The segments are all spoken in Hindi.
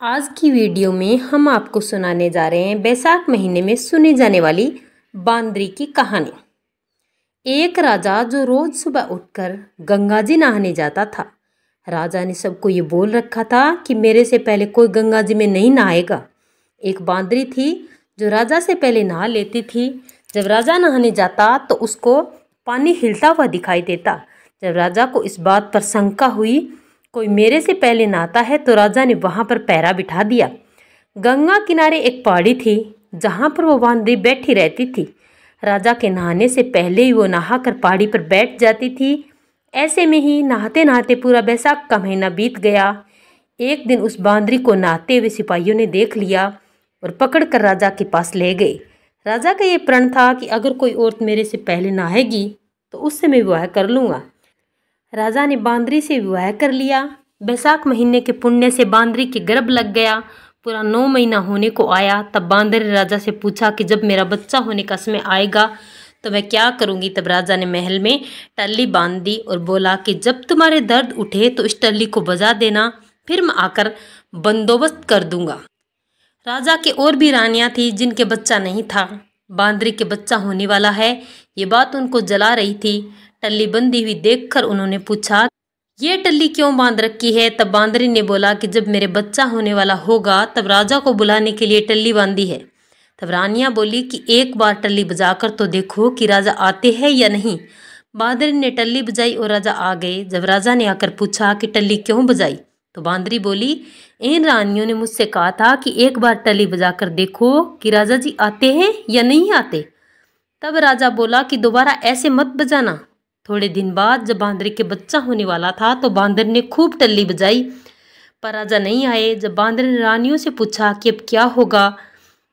आज की वीडियो में हम आपको सुनाने जा रहे हैं बैसाख महीने में सुनी जाने वाली बांदरी की कहानी। एक राजा जो रोज सुबह उठकर गंगा जी नहाने जाता था। राजा ने सबको ये बोल रखा था कि मेरे से पहले कोई गंगा जी में नहीं नहाएगा। एक बांदरी थी जो राजा से पहले नहा लेती थी। जब राजा नहाने जाता तो उसको पानी हिलता हुआ दिखाई देता। जब राजा को इस बात पर शंका हुई कोई मेरे से पहले नहाता है तो राजा ने वहां पर पहरा बिठा दिया। गंगा किनारे एक पहाड़ी थी जहां पर वो बांदरी बैठी रहती थी। राजा के नहाने से पहले ही वो नहाकर पहाड़ी पर बैठ जाती थी। ऐसे में ही नहाते नहाते पूरा बैसाख का महीना बीत गया। एक दिन उस बांदरी को नहाते हुए सिपाहियों ने देख लिया और पकड़कर राजा के पास ले गए। राजा का ये प्रण था कि अगर कोई औरत मेरे से पहले नहाएगी तो उससे मैं विवाह कर लूँगा। राजा ने बांदरी से विवाह कर लिया। बैसाख महीने के पुण्य से बांदरी के गर्भ लग गया। पूरा 9 महीना होने को आया। तब बांदरी राजा से पूछा कि जब मेरा बच्चा होने का समय आएगा तो मैं क्या करूंगी। तब राजा ने महल में टल्ली बांध दी और बोला कि जब तुम्हारे दर्द उठे तो इस टल्ली को बजा देना, फिर मैं आकर बंदोबस्त कर दूंगा। राजा के और भी रानियां थी जिनके बच्चा नहीं था। बांदरी के बच्चा होने वाला है ये बात उनको जला रही थी। टल्ली बंधी हुई देखकर उन्होंने पूछा ये टल्ली क्यों बांध रखी है। तब बांदरी ने बोला कि जब मेरे बच्चा होने वाला होगा तब राजा को बुलाने के लिए टल्ली बांधी है। तब रानियां बोली कि एक बार टल्ली बजाकर तो देखो कि राजा आते हैं या नहीं। बांदरी ने टल्ली बजाई और राजा आ गए। जब राजा ने आकर पूछा कि टल्ली क्यों बजाई तो बांदरी बोली इन रानियों ने मुझसे कहा था कि एक बार टल्ली बजाकर देखो कि राजा जी आते हैं या नहीं आते। तब राजा बोला कि दोबारा ऐसे मत बजाना। थोड़े दिन बाद जब बांदरी के बच्चा होने वाला था तो बांदर ने खूब टल्ली बजाई पर राजा नहीं आए। जब बांदर ने रानियों से पूछा कि अब क्या होगा,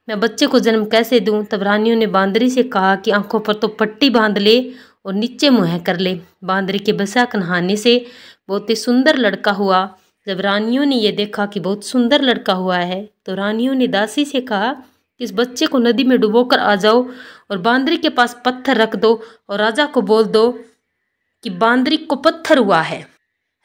मैं बच्चे को जन्म कैसे दूं। तब रानियों ने बांदरी से कहा कि आंखों पर तो पट्टी बांध ले और नीचे मुँह कर ले। बांदरी के बैसाख नहाने से बहुत ही सुंदर लड़का हुआ। जब रानियों ने यह देखा कि बहुत सुंदर लड़का हुआ है तो रानियों ने दासी से कहा कि इस बच्चे को नदी में डुबोकर आ जाओ और बांदरी के पास पत्थर रख दो और राजा को बोल दो कि बांदरी को पत्थर हुआ है।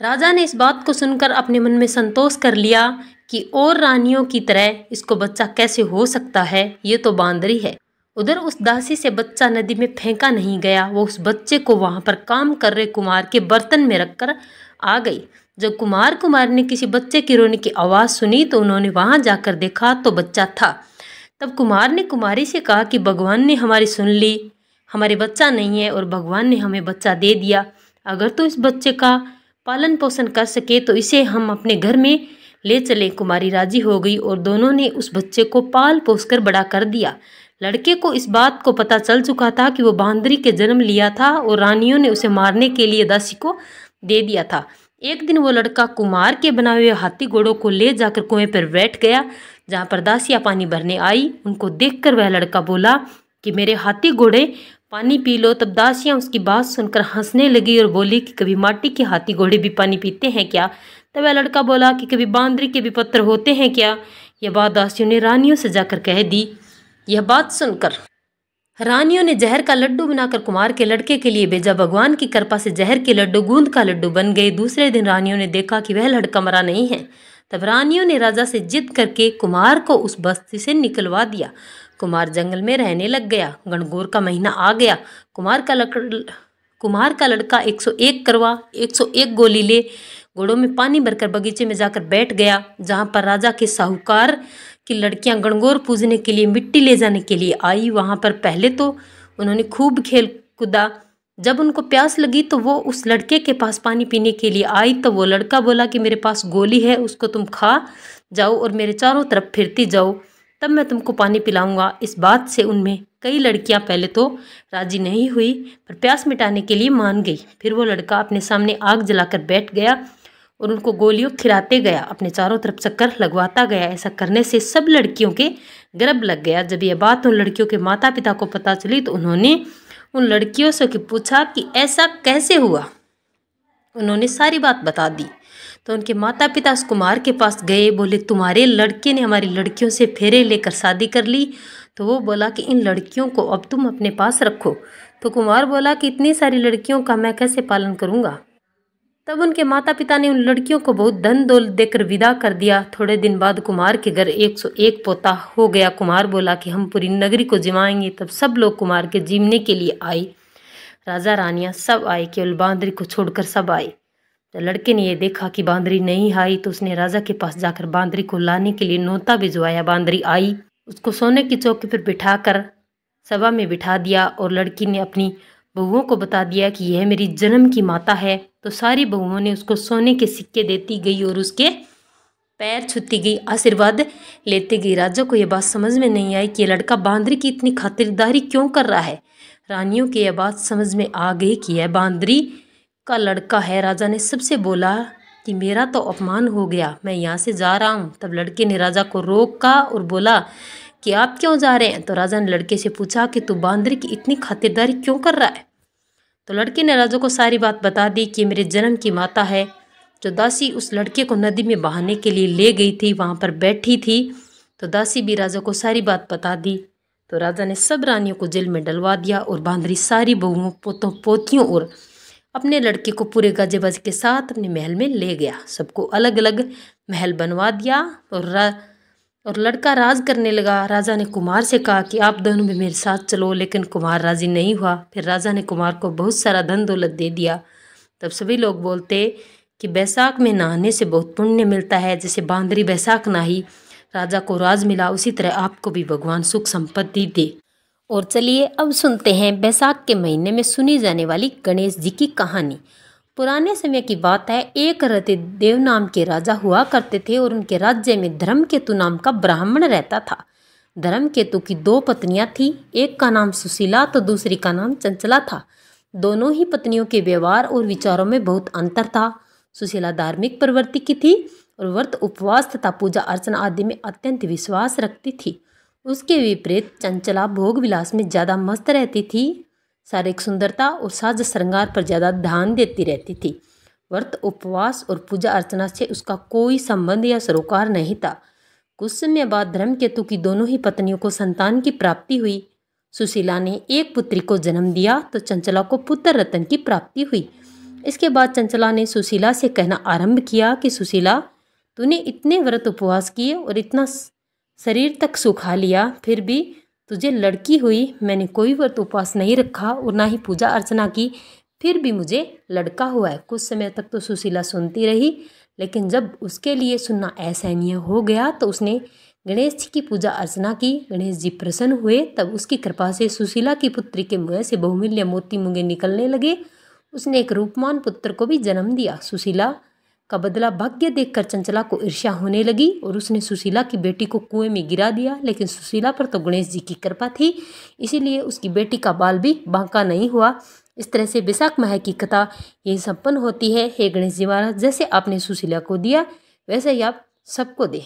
राजा ने इस बात को सुनकर अपने मन में संतोष कर लिया कि और रानियों की तरह इसको बच्चा कैसे हो सकता है, ये तो बांदरी है। उधर उस दासी से बच्चा नदी में फेंका नहीं गया। वो उस बच्चे को वहां पर काम कर रहे कुमार के बर्तन में रखकर आ गई। जब कुमार ने किसी बच्चे की रोने की आवाज़ सुनी तो उन्होंने वहां जाकर देखा तो बच्चा था। तब कुमार ने कुमारी से कहा कि भगवान ने हमारी सुन ली, हमारे बच्चा नहीं है और भगवान ने हमें बच्चा दे दिया। अगर तो इस बच्चे का पालन पोषण कर सके तो इसे हम अपने घर में ले चले। कुमारी राजी हो गई और दोनों ने उस बच्चे को पाल पोस कर बड़ा कर दिया। लड़के को इस बात को पता चल चुका था कि वो बांदरी के जन्म लिया था और रानियों ने उसे मारने के लिए दासी को दे दिया था। एक दिन वो लड़का कुमार के बनाए हुए हाथी घोड़ों को ले जाकर कुएं पर बैठ गया जहाँ पर दासियाँ पानी भरने आई। उनको देखकर वह लड़का बोला कि मेरे हाथी घोड़े पानी पी लो। तब दासियाँ उसकी बात सुनकर हंसने लगी और बोली कि कभी माटी के हाथी घोड़े भी पानी पीते हैं क्या। तब वह लड़का बोला कि कभी बांदरी के भी पत्थर होते हैं क्या। यह बात दासियों ने रानियों से जाकर कह दी। यह बात सुनकर रानियों ने जहर का लड्डू बनाकर कुमार के लड़के के लिए भेजा। भगवान की कृपा से जहर के लड्डू गूंद का लड्डू बन गए। दूसरे दिन रानियों ने देखा कि वह लड़का मरा नहीं है। तब रानियों ने राजा से जिद करके कुमार को उस बस्ती से निकलवा दिया। कुमार जंगल में रहने लग गया। गणगौर का महीना आ गया। कुमार का लड़का 101 करवा 101 गोली ले घोड़ों में पानी भरकर बगीचे में जाकर बैठ गया जहाँ पर राजा के साहूकार की लड़कियां गणगौर पूजने के लिए मिट्टी ले जाने के लिए आई। वहां पर पहले तो उन्होंने खूब खेल कूदा। जब उनको प्यास लगी तो वो उस लड़के के पास पानी पीने के लिए आई। तो वो लड़का बोला कि मेरे पास गोली है, उसको तुम खा जाओ और मेरे चारों तरफ फिरती जाओ, तब मैं तुमको पानी पिलाऊंगा। इस बात से उनमें कई लड़कियां पहले तो राजी नहीं हुई पर प्यास मिटाने के लिए मान गई। फिर वो लड़का अपने सामने आग जलाकर बैठ गया और उनको गोलियों खिलाते गया, अपने चारों तरफ चक्कर लगवाता गया। ऐसा करने से सब लड़कियों के गर्भ लग गया। जब यह बात उन लड़कियों के माता पिता को पता चली तो उन्होंने उन लड़कियों से पूछा कि ऐसा कैसे हुआ। उन्होंने सारी बात बता दी। तो उनके माता पिता उस कुमार के पास गए। बोले तुम्हारे लड़के ने हमारी लड़कियों से फेरे लेकर शादी कर ली। तो वो बोला कि इन लड़कियों को अब तुम अपने पास रखो। तो कुमार बोला कि इतनी सारी लड़कियों का मैं कैसे पालन करूँगा। तब उनके माता पिता ने उन लड़कियों को बहुत धन दौलत देकर विदा कर दिया। थोड़े दिन बाद कुमार के घर 101 पोता हो गया। कुमार बोला कि हम पूरी नगरी को जिमाएंगे। तब सब लोग कुमार के जीमने के लिए आए। राजा रानियां सब आए, केवल बांदरी को छोड़कर सब आए। तो लड़के ने यह देखा कि बांदरी नहीं आई तो उसने राजा के पास जाकर बांदरी को लाने के लिए न्योता भिजवाया। बांदरी आई, उसको सोने की चौकी पर बिठाकर सभा में बिठा दिया और लड़की ने अपनी बहुओं को बता दिया कि यह मेरी जन्म की माता है। तो सारी बहुओं ने उसको सोने के सिक्के देती गई और उसके पैर छूती गई, आशीर्वाद लेती गई। राजा को यह बात समझ में नहीं आई कि यह लड़का बांदरी की इतनी खातिरदारी क्यों कर रहा है। रानियों की यह बात समझ में आ गई कि यह बांदरी का लड़का है। राजा ने सबसे बोला कि मेरा तो अपमान हो गया, मैं यहाँ से जा रहा हूँ। तब लड़के ने राजा को रोका और बोला कि आप क्यों जा रहे हैं। तो राजा ने लड़के से पूछा कि तू बांदरी की इतनी खातिरदारी क्यों कर रहा है। तो लड़के ने राजा को सारी बात बता दी कि मेरे जन्म की माता है। जो दासी उस लड़के को नदी में बहाने के लिए ले गई थी वहाँ पर बैठी थी। तो दासी भी राजा को सारी बात बता दी। तो राजा ने सब रानियों को जेल में डलवा दिया और बांदरी सारी बहुओं पोतों पोतियों और अपने लड़के को पूरे गाजे-बाजे के साथ अपने महल में ले गया। सबको अलग अलग महल बनवा दिया और लड़का राज करने लगा। राजा ने कुमार से कहा कि आप दोनों भी मेरे साथ चलो, लेकिन कुमार राजी नहीं हुआ। फिर राजा ने कुमार को बहुत सारा धन दौलत दे दिया। तब सभी लोग बोलते कि बैसाख में नहाने से बहुत पुण्य मिलता है। जैसे बांदरी बैसाख नहाई, राजा को राज मिला, उसी तरह आपको भी भगवान सुख संपत्ति दे। और चलिए अब सुनते हैं बैसाख के महीने में सुनी जाने वाली गणेश जी की कहानी। पुराने समय की बात है। एक रतिदेव नाम के राजा हुआ करते थे और उनके राज्य में धर्मकेतु नाम का ब्राह्मण रहता था। धर्मकेतु की 2 पत्नियां थी, एक का नाम सुशीला तो दूसरी का नाम चंचला था। दोनों ही पत्नियों के व्यवहार और विचारों में बहुत अंतर था। सुशीला धार्मिक प्रवृत्ति की थी और व्रत उपवास तथा पूजा अर्चना आदि में अत्यंत विश्वास रखती थी। उसके विपरीत चंचला भोग विलास में ज़्यादा मस्त रहती थी, शारीरिक सुंदरता और साज श्रृंगार पर ज़्यादा ध्यान देती रहती थी। व्रत उपवास और पूजा अर्चना से उसका कोई संबंध या सरोकार नहीं था। कुछ समय बाद धर्मकेतु की दोनों ही पत्नियों को संतान की प्राप्ति हुई। सुशीला ने एक पुत्री को जन्म दिया तो चंचला को पुत्र रत्न की प्राप्ति हुई। इसके बाद चंचला ने सुशीला से कहना आरंभ किया कि सुशीला, तूने इतने व्रत उपवास किए और इतना शरीर तक सुखा लिया, फिर भी तुझे लड़की हुई। मैंने कोई व्रत उपवास नहीं रखा और ना ही पूजा अर्चना की, फिर भी मुझे लड़का हुआ है। कुछ समय तक तो सुशीला सुनती रही, लेकिन जब उसके लिए सुनना असहनीय हो गया तो उसने गणेश जी की पूजा अर्चना की। गणेश जी प्रसन्न हुए। तब उसकी कृपा से सुशीला की पुत्री के मुँह से बहुमूल्य मोती मूंगे निकलने लगे। उसने एक रूपमान पुत्र को भी जन्म दिया। सुशीला का बदला भाग्य देखकर चंचला को ईर्ष्या होने लगी और उसने सुशीला की बेटी को कुएं में गिरा दिया। लेकिन सुशीला पर तो गणेश जी की कृपा थी, इसीलिए उसकी बेटी का बाल भी बांका नहीं हुआ। इस तरह से बैसाख माह की कथा यही संपन्न होती है। हे गणेश जी महाराज, जैसे आपने सुशीला को दिया वैसे ही आप सबको दें।